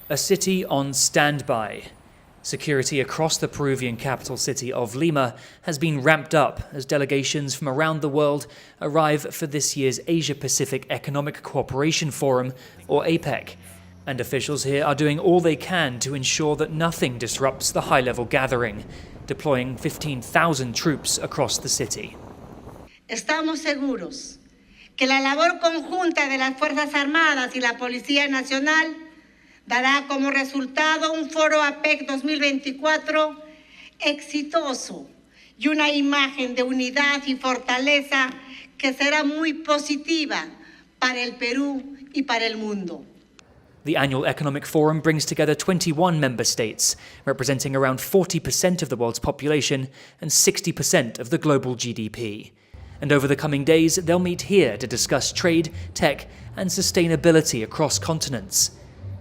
A city on standby. Security across the Peruvian capital city of Lima has been ramped up as delegations from around the world arrive for this year's Asia-Pacific Economic Cooperation Forum, or APEC. And officials here are doing all they can to ensure that nothing disrupts the high-level gathering, deploying 15,000 troops across the city. Estamos seguros que la labor conjunta de las Fuerzas Armadas y la Policía Nacional dará como resultado un foro APEC 2024 exitoso y una imagen de unidad y fortaleza que será muy positiva para el Perú y para el mundo. The annual Economic Forum brings together 21 member states, representing around 40% of the world's population and 60% of the global GDP. And over the coming days, they'll meet here to discuss trade, tech, and sustainability across continents.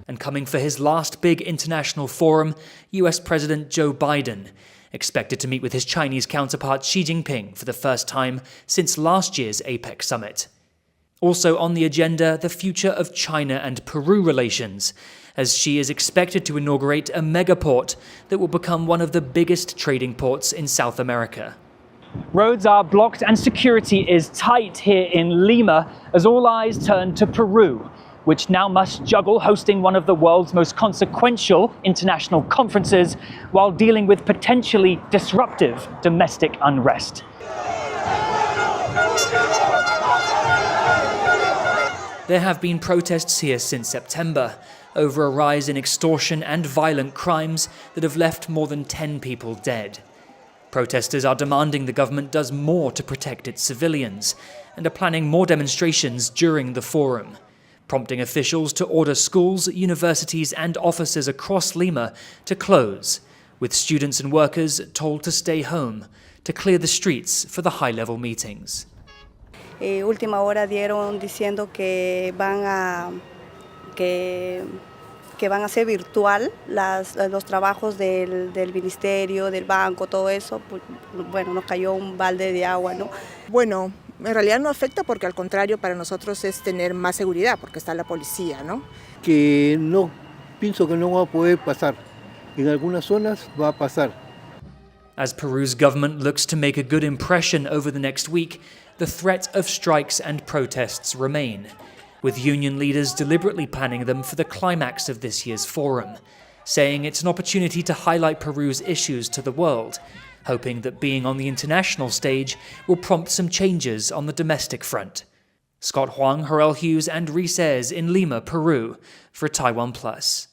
And coming for his last big international forum, US President Joe Biden, expected to meet with his Chinese counterpart Xi Jinping for the first time since last year's APEC summit. Also on the agenda, the future of China and Peru relations, as Xi is expected to inaugurate a megaport that will become one of the biggest trading ports in South America. Roads are blocked and security is tight here in Lima as all eyes turn to Peru, which now must juggle hosting one of the world's most consequential international conferences while dealing with potentially disruptive domestic unrest. There have been protests here since September over a rise in extortion and violent crimes that have left more than 10 people dead. Protesters are demanding the government does more to protect its civilians and are planning more demonstrations during the forum, prompting officials to order schools, universities and offices across Lima to close, with students and workers told to stay home to clear the streets for the high-level meetings. Última hora dieron diciendo que van a ser virtual los trabajos del ministerio, del banco, todo eso. Bueno, nos cayó un balde de agua, ¿no? Bueno, en realidad no afecta porque al contrario para nosotros es tener más seguridad porque está la policía, ¿no? Que no, pienso que no va a poder pasar. En algunas zonas va a pasar. As Peru's government looks to make a good impression over the next week, the threat of strikes and protests remain, with union leaders deliberately planning them for the climax of this year's forum, saying it's an opportunity to highlight Peru's issues to the world, hoping that being on the international stage will prompt some changes on the domestic front. Scott Huang, Harel Hughes and Rhys Ayres in Lima, Peru, for TaiwanPlus.